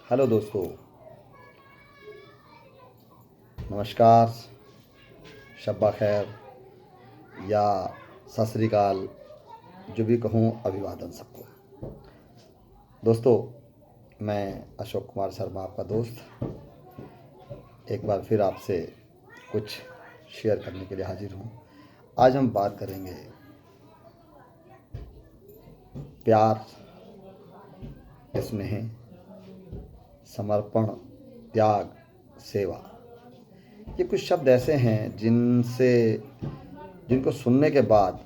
Hello दोस्तों, नमस्कार, शब्बा खैर या सत श्री अकाल, जो भी कहूँ अभिवादन सबको। दोस्तों, मैं अशोक कुमार शर्मा, आपका दोस्त, एक बार फिर आपसे कुछ शेयर करने के लिए हाजिर हूँ। आज हम बात करेंगे प्यार, स्नेह, समर्पण, त्याग, सेवा। ये कुछ शब्द ऐसे हैं जिनको सुनने के बाद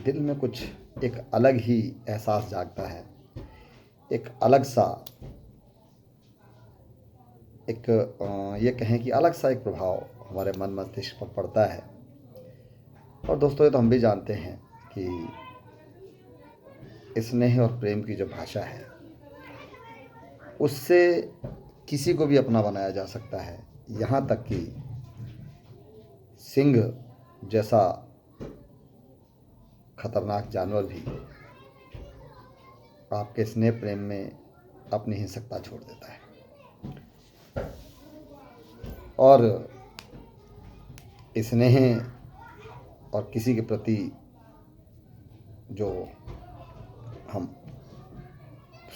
दिल में कुछ एक अलग ही एहसास जागता है। एक अलग सा ये कहें कि अलग सा एक प्रभाव हमारे मन मस्तिष्क पर पड़ता है। और दोस्तों, ये तो हम भी जानते हैं कि स्नेह और प्रेम की जो भाषा है, उससे किसी को भी अपना बनाया जा सकता है। यहाँ तक कि सिंह जैसा खतरनाक जानवर भी आपके स्नेह प्रेम में अपनी हिंसकता छोड़ देता है। और स्नेह और किसी के प्रति जो हम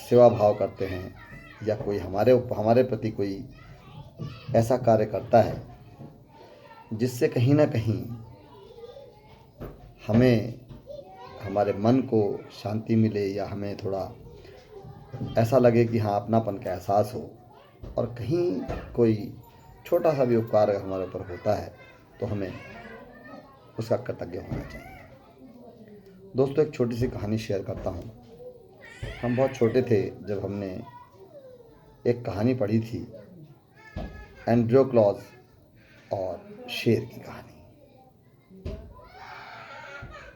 सेवा भाव करते हैं, या कोई हमारे प्रति कोई ऐसा कार्य करता है जिससे कहीं ना कहीं हमें, हमारे मन को शांति मिले, या हमें थोड़ा ऐसा लगे कि हाँ, अपनापन का एहसास हो, और कहीं कोई छोटा सा भी उपकार अगर हमारे ऊपर होता है तो हमें उसका कृतज्ञ होना चाहिए। दोस्तों, एक छोटी सी कहानी शेयर करता हूँ। हम बहुत छोटे थे जब हमने एक कहानी पढ़ी थी, एंड्रयू क्लॉज और शेर की कहानी।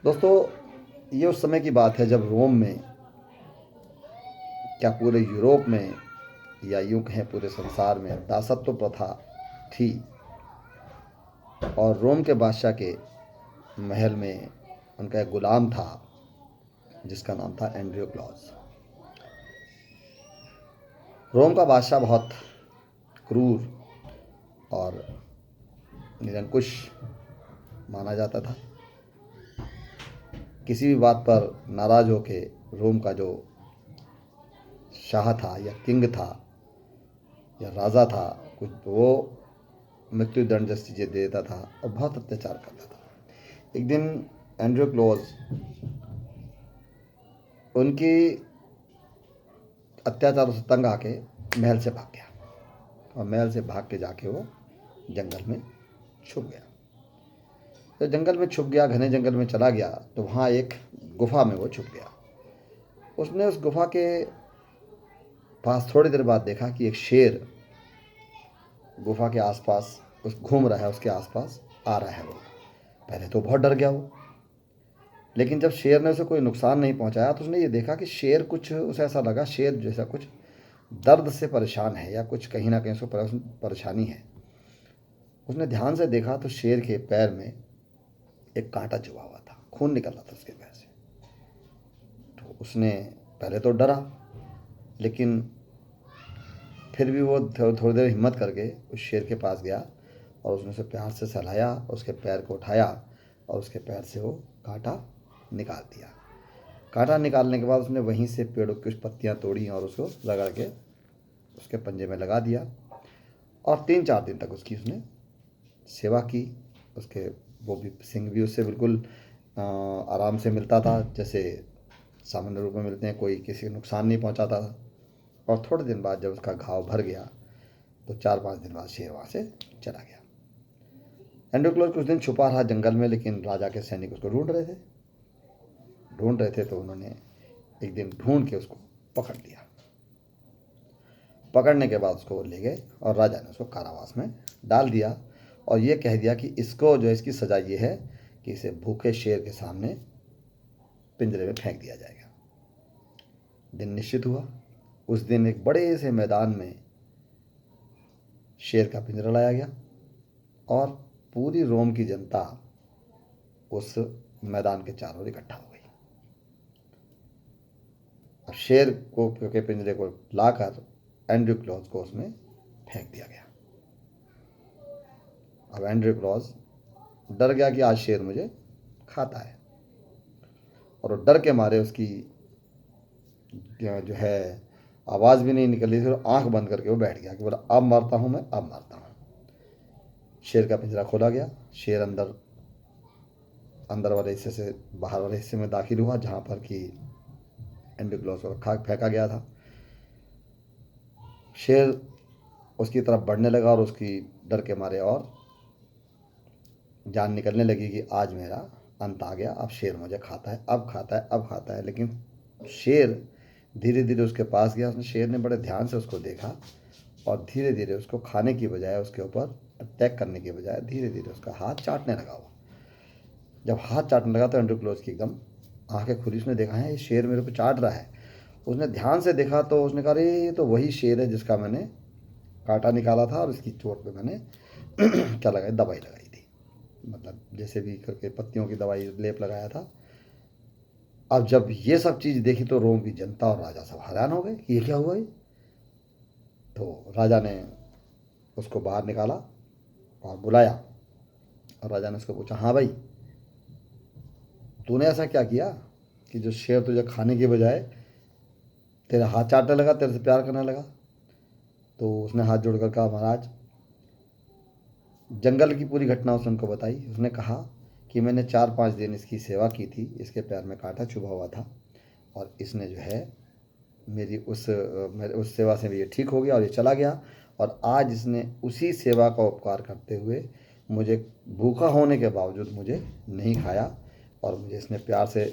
दोस्तों, ये उस समय की बात है जब रोम में, क्या पूरे यूरोप में, या यूं कहें पूरे संसार में दासत्व प्रथा थी। और रोम के बादशाह के महल में उनका एक गुलाम था जिसका नाम था एंड्रयू क्लॉज। रोम का बादशाह बहुत क्रूर और निरंकुश माना जाता था। किसी भी बात पर नाराज होके रोम का जो शाह था, या किंग था, या राजा था, कुछ वो मृत्युदंड जैसी चीज़ें दे देता था और बहुत अत्याचार करता था। एक दिन एंड्रयू क्लॉज उनकी अत्याचार से तंग आके महल से भाग गया, और महल से भाग के जाके वो जंगल में छुप गया। तो जंगल में छुप गया, घने जंगल में चला गया, तो वहाँ एक गुफा में वो छुप गया। उसने उस गुफा के पास थोड़ी देर बाद देखा कि एक शेर गुफा के आसपास घूम रहा है, उसके आसपास आ रहा है। वो पहले तो बहुत डर गया वो, लेकिन जब शेर ने उसे कोई नुकसान नहीं पहुंचाया तो उसने ये देखा कि शेर कुछ, उसे ऐसा लगा शेर जैसा कुछ दर्द से परेशान है, या कुछ कहीं ना कहीं उसको परेशानी है। उसने ध्यान से देखा तो शेर के पैर में एक कांटा चुभा हुआ था, खून निकल रहा था उसके पैर से। तो उसने पहले तो डरा, लेकिन फिर भी वो थोड़ी देर हिम्मत करके उस शेर के पास गया, और उसने उसे प्यार से सहलाया, उसके पैर को उठाया, और उसके पैर से वो कांटा निकाल दिया। कांटा निकालने के बाद उसने वहीं से पेड़ों की कुछ पत्तियाँ तोड़ी और उसको रगड़ के उसके पंजे में लगा दिया, और 3-4 दिन तक उसकी उसने सेवा की। उसके वो भी सिंह भी उससे बिल्कुल आराम से मिलता था, जैसे सामान्य रूप में मिलते हैं, कोई किसी को नुकसान नहीं पहुंचाता था। और थोड़े दिन बाद जब उसका घाव भर गया तो 4-5 दिन बाद शेर वहाँ से चला गया। एंड्रयू क्लॉज कुछ दिन छुपा रहा जंगल में, लेकिन राजा के सैनिक उसको ढूंढ रहे थे, तो उन्होंने एक दिन ढूंढ के उसको पकड़ लिया। पकड़ने के बाद उसको ले गए और राजा ने उसको कारावास में डाल दिया, और ये कह दिया कि इसको जो है, इसकी सज़ा ये है कि इसे भूखे शेर के सामने पिंजरे में फेंक दिया जाएगा। दिन निश्चित हुआ। उस दिन एक बड़े से मैदान में शेर का पिंजरा लाया गया, और पूरी रोम की जनता उस मैदान के चारों ओर इकट्ठा हो गई। अब शेर को के पिंजरे को लाकर एंड्रयू क्लॉज को उसमें फेंक दिया गया। अब एंड्रयू क्लॉज डर गया कि आज शेर मुझे खाता है, और वो डर के मारे उसकी जो है आवाज़ भी नहीं निकल रही थी, और आंख बंद करके वो बैठ गया कि बोला अब मारता हूँ मैं, अब मारता हूँ। शेर का पिंजरा खोला गया, शेर अंदर वाले हिस्से से बाहर वाले हिस्से में दाखिल हुआ जहाँ पर कि एंड्रयू क्लॉज को फेंका गया था। शेर उसकी तरफ बढ़ने लगा और उसकी डर के मारे और जान निकलने लगी कि आज मेरा अंत आ गया, अब शेर मुझे खाता है, अब खाता है, अब खाता है। लेकिन शेर धीरे धीरे उसके पास गया, उसने शेर ने बड़े ध्यान से उसको देखा और धीरे धीरे उसको खाने की बजाय, उसके ऊपर अटैक करने की बजाय धीरे धीरे उसका हाथ चाटने लगा। वो जब हाथ चाटने लगा तो एंड्रयू क्लॉज की एकदम आंखें खुली, उसने देखा है ये शेर मेरे को चाट रहा है। उसने ध्यान से देखा तो उसने कहा अरे ये तो वही शेर है जिसका मैंने कांटा निकाला था और इसकी चोट पे मैंने क्या लगाई, दवाई लगाई थी, मतलब जैसे भी करके पत्तियों की दवाई लेप लगाया था। अब जब ये सब चीज़ देखी तो रोम की जनता और राजा सब हैरान हो गए कि ये क्या हुआ है। तो राजा ने उसको बाहर निकाला और बुलाया, और राजा ने उसको पूछा हाँ भाई तूने ऐसा क्या किया कि जो शेर तुझे खाने के बजाय तेरे हाथ चाटने लगा, तेरे से प्यार करने लगा। तो उसने हाथ जोड़कर कहा महाराज, जंगल की पूरी घटना उसने उनको बताई। उसने कहा कि मैंने 4-5 दिन इसकी सेवा की थी, इसके पैर में कांटा चुभा हुआ था और इसने जो है मेरी उस सेवा से ये ठीक हो गया और ये चला गया, और आज इसने उसी सेवा का उपकार करते हुए मुझे भूखा होने के बावजूद मुझे नहीं खाया, और मुझे इसने प्यार से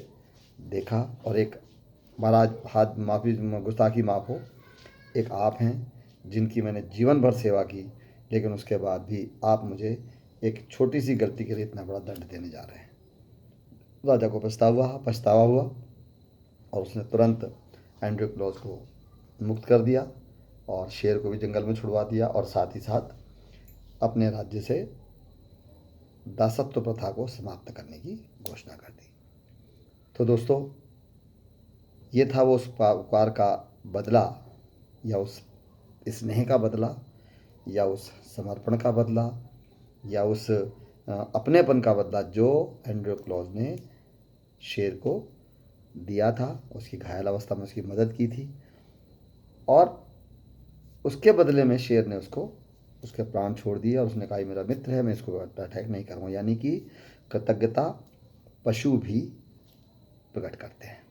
देखा। और एक महाराज हाथ माफ़ी गुस्ताखी माफ़ हो, एक आप हैं जिनकी मैंने जीवन भर सेवा की, लेकिन उसके बाद भी आप मुझे एक छोटी सी गलती के लिए इतना बड़ा दंड देने जा रहे हैं। राजा को पछतावा हुआ और उसने तुरंत एंड्रयू क्लॉज को मुक्त कर दिया और शेर को भी जंगल में छुड़वा दिया, और साथ ही साथ अपने राज्य से दासत्व प्रथा को समाप्त करने की घोषणा कर दी। तो दोस्तों ये था वो उस उपकार का बदला, या उस स्नेह का बदला, या उस समर्पण का बदला, या उस अपनेपन का बदला जो एंड्रयू क्लॉज ने शेर को दिया था। उसकी घायल अवस्था में उसकी मदद की थी, और उसके बदले में शेर ने उसके प्राण छोड़ दिए, और उसने कहा मेरा मित्र है, मैं इसको अटैक नहीं करूँगा। यानी कि कृतज्ञता पशु भी प्रकट करते हैं।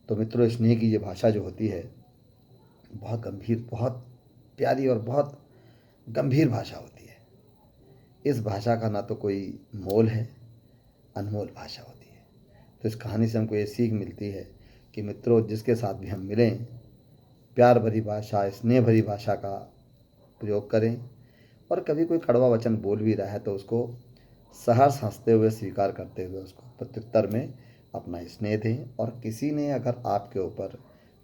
तो मित्रों स्नेह की ये भाषा जो होती है बहुत गंभीर, बहुत प्यारी और बहुत गंभीर भाषा होती है। इस भाषा का ना तो कोई मोल है, अनमोल भाषा होती है। तो इस कहानी से हमको ये सीख मिलती है कि मित्रों जिसके साथ भी हम मिलें, प्यार भरी भाषा, स्नेह भरी भाषा का प्रयोग करें, और कभी कोई कड़वा वचन बोल भी रहा है तो उसको सहर्ष हंसते हुए स्वीकार करते हुए उसको प्रत्युत्तर में अपना स्नेह दें। और किसी ने अगर आपके ऊपर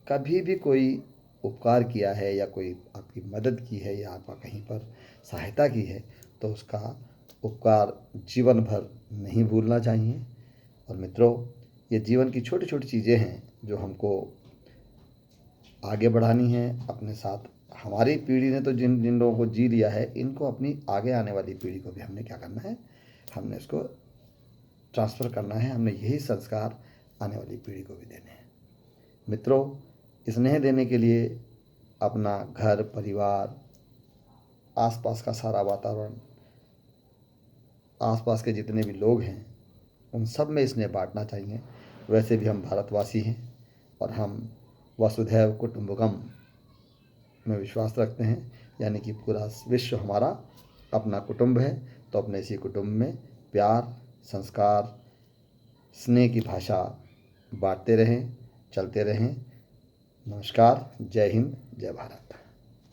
कभी भी कोई उपकार किया है, या कोई आपकी मदद की है, या आपका कहीं पर सहायता की है, तो उसका उपकार जीवन भर नहीं भूलना चाहिए। और मित्रों ये जीवन की छोटी छोटी चीज़ें हैं जो हमको आगे बढ़ानी है अपने साथ। हमारी पीढ़ी ने तो जिन जिन लोगों को जी लिया है, इनको अपनी आगे आने वाली पीढ़ी को भी हमने क्या करना है, हमने इसको ट्रांसफ़र करना है। हमने यही संस्कार आने वाली पीढ़ी को भी देने हैं। मित्रों स्नेह देने के लिए अपना घर परिवार, आसपास का सारा वातावरण, आसपास के जितने भी लोग हैं उन सब में स्नेह बांटना चाहिए। वैसे भी हम भारतवासी हैं और हम वसुधैव कुटुंबकम में विश्वास रखते हैं, यानी कि पूरा विश्व हमारा अपना कुटुंब है। तो अपने इसी कुटुंब में प्यार, संस्कार, स्नेह की भाषा बांटते रहें, चलते रहें। नमस्कार, जय हिंद, जय भारत।